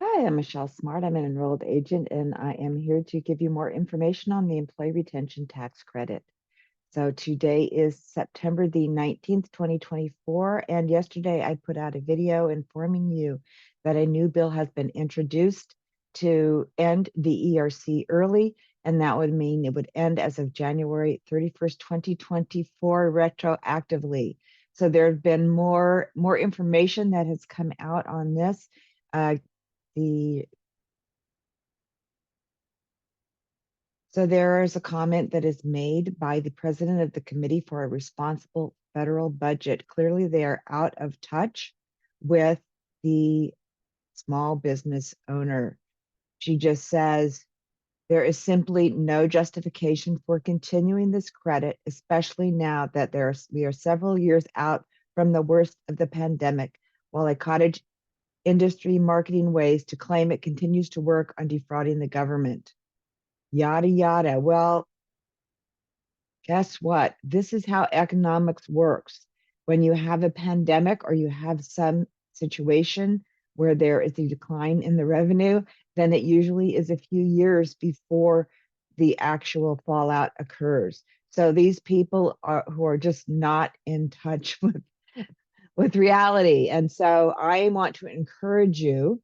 Hi, I'm Michelle Smart. I'm an enrolled agent, and I am here to give you more information on the Employee Retention Tax Credit. So today is September the 19th, 2024, and yesterday I put out a video informing you that a new bill has been introduced to end the ERC early, and that would mean it would end as of January 31st, 2024, retroactively. So there have been more information that has come out on this. Uh, the So there is a comment that is made by the president of the Committee for a Responsible Federal Budget. Clearly, they are out of touch with the small business owner. She just says, there is simply no justification for continuing this credit, especially now that we are several years out from the worst of the pandemic, while a cottage industry marketing ways to claim it continues to work on defrauding the government. Yada, yada. Well, guess what? This is how economics works. When you have a pandemic or you have some situation where there is a decline in the revenue, then it usually is a few years before the actual fallout occurs. So these people who are just not in touch with reality. And so I want to encourage you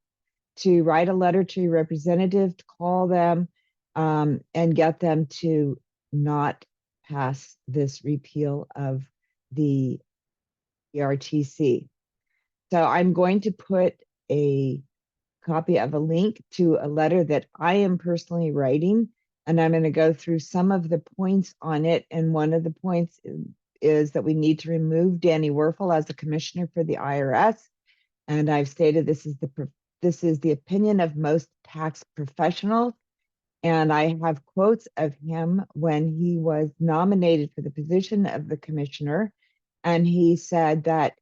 to write a letter to your representative, to call them, and get them to not pass this repeal of the ERTC. So I'm going to put a copy of a link to a letter that I am personally writing, and I'm going to go through some of the points on it. And one of the points is that we need to remove Danny Werfel as the commissioner for the IRS. And I've stated this is the opinion of most tax professionals. And I have quotes of him when he was nominated for the position of the commissioner. And he said that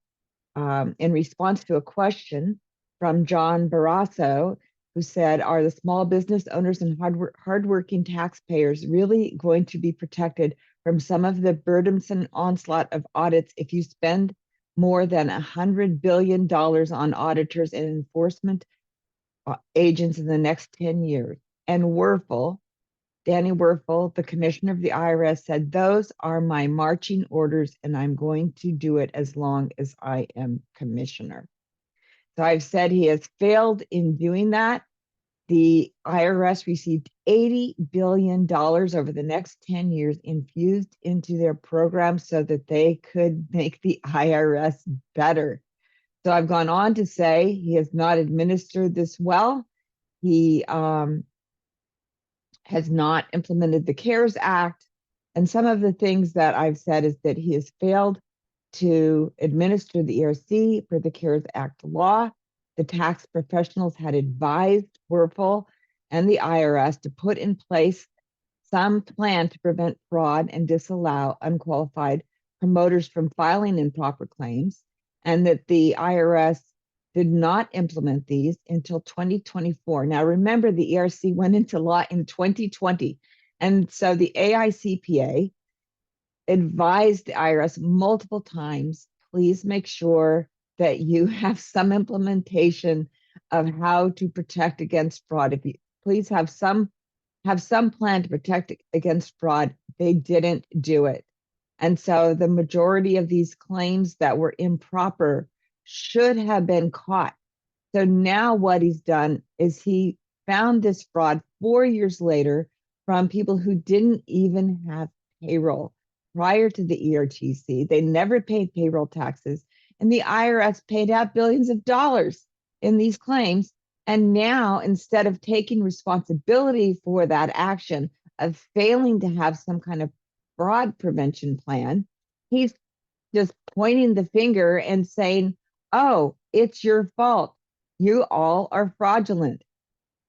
in response to a question from John Barrasso, who said, are the small business owners and hardworking taxpayers really going to be protected from some of the burdensome onslaught of audits if you spend more than $100 billion on auditors and enforcement agents in the next 10 years? And Danny Werfel, the commissioner of the IRS, said, those are my marching orders, and I'm going to do it as long as I am commissioner. So I've said he has failed in doing that. The IRS received $80 billion over the next 10 years infused into their program so that they could make the IRS better. So I've gone on to say he has not administered this well. He has not implemented the CARES Act. And some of the things that I've said is that he has failed to administer the ERC per the CARES Act law. The tax professionals had advised Werfel and the IRS to put in place some plan to prevent fraud and disallow unqualified promoters from filing improper claims, and that the IRS did not implement these until 2024. Now, remember, the ERC went into law in 2020. And so the AICPA advised the IRS multiple times, please make sure that you have some implementation of how to protect against fraud. If you please have some plan to protect against fraud. They didn't do it. And so the majority of these claims that were improper should have been caught. So now what he's done is he found this fraud 4 years later from people who didn't even have payroll prior to the ERTC. They never paid payroll taxes, and the IRS paid out billions of dollars in these claims. And now, instead of taking responsibility for that action of failing to have some kind of fraud prevention plan, he's just pointing the finger and saying, oh, it's your fault. You all are fraudulent.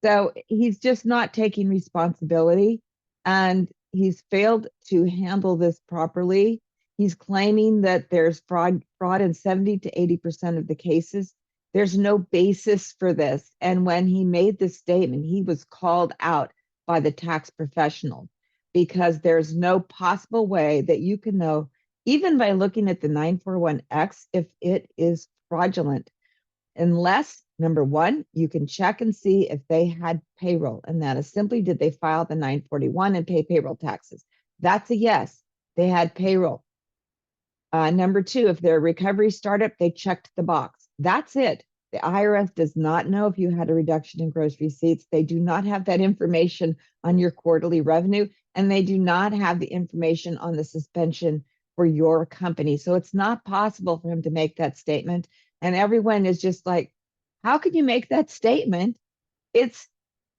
So he's just not taking responsibility, and he's failed to handle this properly. He's claiming that there's fraud in 70 to 80% of the cases. There's no basis for this. And when he made this statement, he was called out by the tax professional, because there's no possible way that you can know, even by looking at the 941X, if it is fraudulent, unless Number one, you can check and see if they had payroll, and that is simply, did they file the 941 and pay payroll taxes? That's a yes. They had payroll. Number two, if they're a recovery startup, they checked the box. That's it. The IRS does not know if you had a reduction in gross receipts. They do not have that information on your quarterly revenue, and they do not have the information on the suspension for your company. So it's not possible for him to make that statement. And everyone is just like, how can you make that statement? It's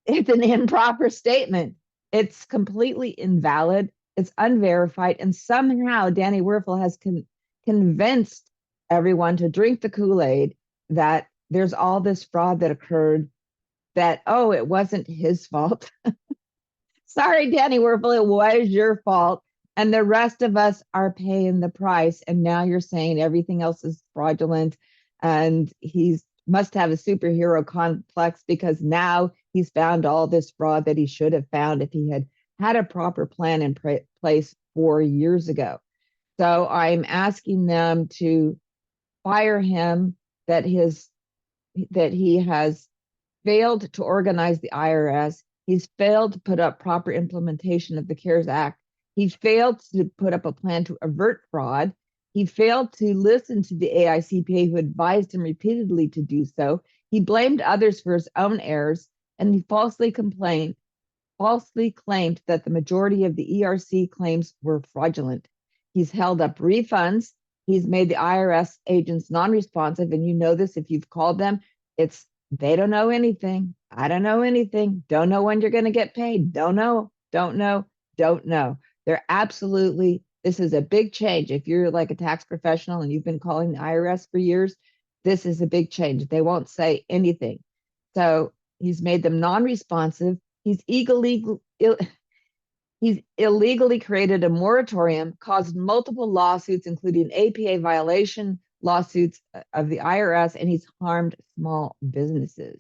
an improper statement. It's completely invalid. It's unverified. And somehow Danny Werfel has convinced everyone to drink the Kool-Aid that there's all this fraud that occurred, that, oh, it wasn't his fault. Sorry, Danny Werfel, it was your fault. And the rest of us are paying the price. And now you're saying everything else is fraudulent. And he's must have a superhero complex because now he's found all this fraud that he should have found if he had had a proper plan in place 4 years ago. So I'm asking them to fire him, that he has failed to organize the IRS. He's failed to put up proper implementation of the CARES Act. He failed to put up a plan to avert fraud. He failed to listen to the AICPA, who advised him repeatedly to do so. He blamed others for his own errors, and he falsely claimed that the majority of the ERC claims were fraudulent. He's held up refunds. He's made the IRS agents non-responsive, and you know this if you've called them. They don't know anything. I don't know anything. Don't know when you're going to get paid. Don't know. They're absolutely, this is a big change. If you're like a tax professional and you've been calling the IRS for years, this is a big change. They won't say anything. So he's made them non-responsive. He's illegally created a moratorium, caused multiple lawsuits, including APA violation lawsuits of the IRS, and he's harmed small businesses.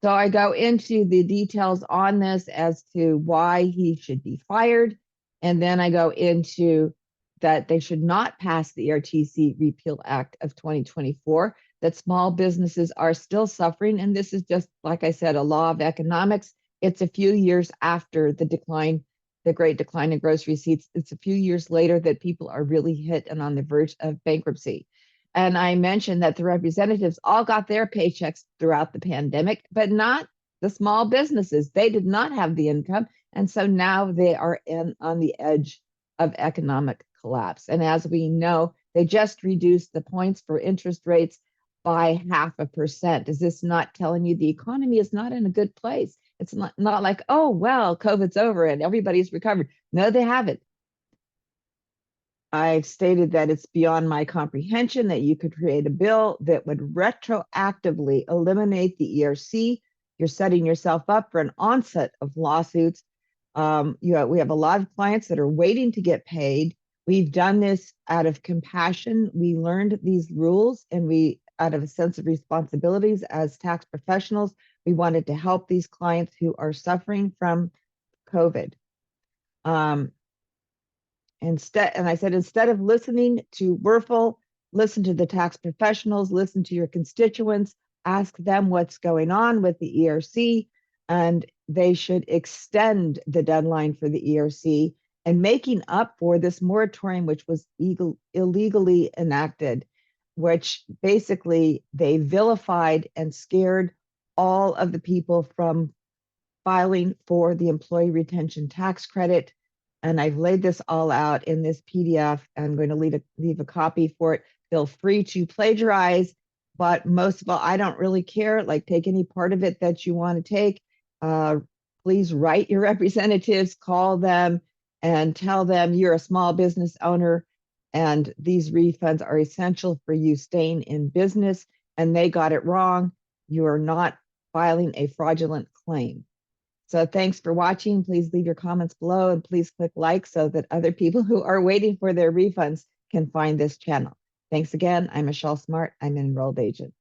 So I go into the details on this as to why he should be fired. And then I go into that they should not pass the ERTC Repeal Act of 2024, that small businesses are still suffering. And this is just, like I said, a law of economics. It's a few years after the great decline in gross receipts. It's a few years later that people are really hit and on the verge of bankruptcy. And I mentioned that the representatives all got their paychecks throughout the pandemic, but not the small businesses. They did not have the income. And so now they are on the edge of economic collapse. And as we know, they just reduced the points for interest rates by 0.5%. Is this not telling you the economy is not in a good place? It's not like, oh, well, COVID's over and everybody's recovered. No, they haven't. I've stated that it's beyond my comprehension that you could create a bill that would retroactively eliminate the ERC. You're setting yourself up for an onset of lawsuits. We have a lot of clients that are waiting to get paid. We've done this out of compassion. We learned these rules, and out of a sense of responsibilities as tax professionals, we wanted to help these clients who are suffering from COVID. Instead of listening to Werfel, listen to the tax professionals, listen to your constituents, ask them what's going on with the ERC, and they should extend the deadline for the ERC and making up for this moratorium, which was illegally enacted, which basically they vilified and scared all of the people from filing for the employee retention tax credit. And I've laid this all out in this PDF. I'm going to leave a copy for it. Feel free to plagiarize, but most of all, I don't really care. Like, take any part of it that you want to take. Please write your representatives, call them, and tell them you're a small business owner and these refunds are essential for you staying in business, and they got it wrong. You are not filing a fraudulent claim. So thanks for watching. Please leave your comments below and please click like so that other people who are waiting for their refunds can find this channel. Thanks again. I'm Michelle Smart. I'm an enrolled agent.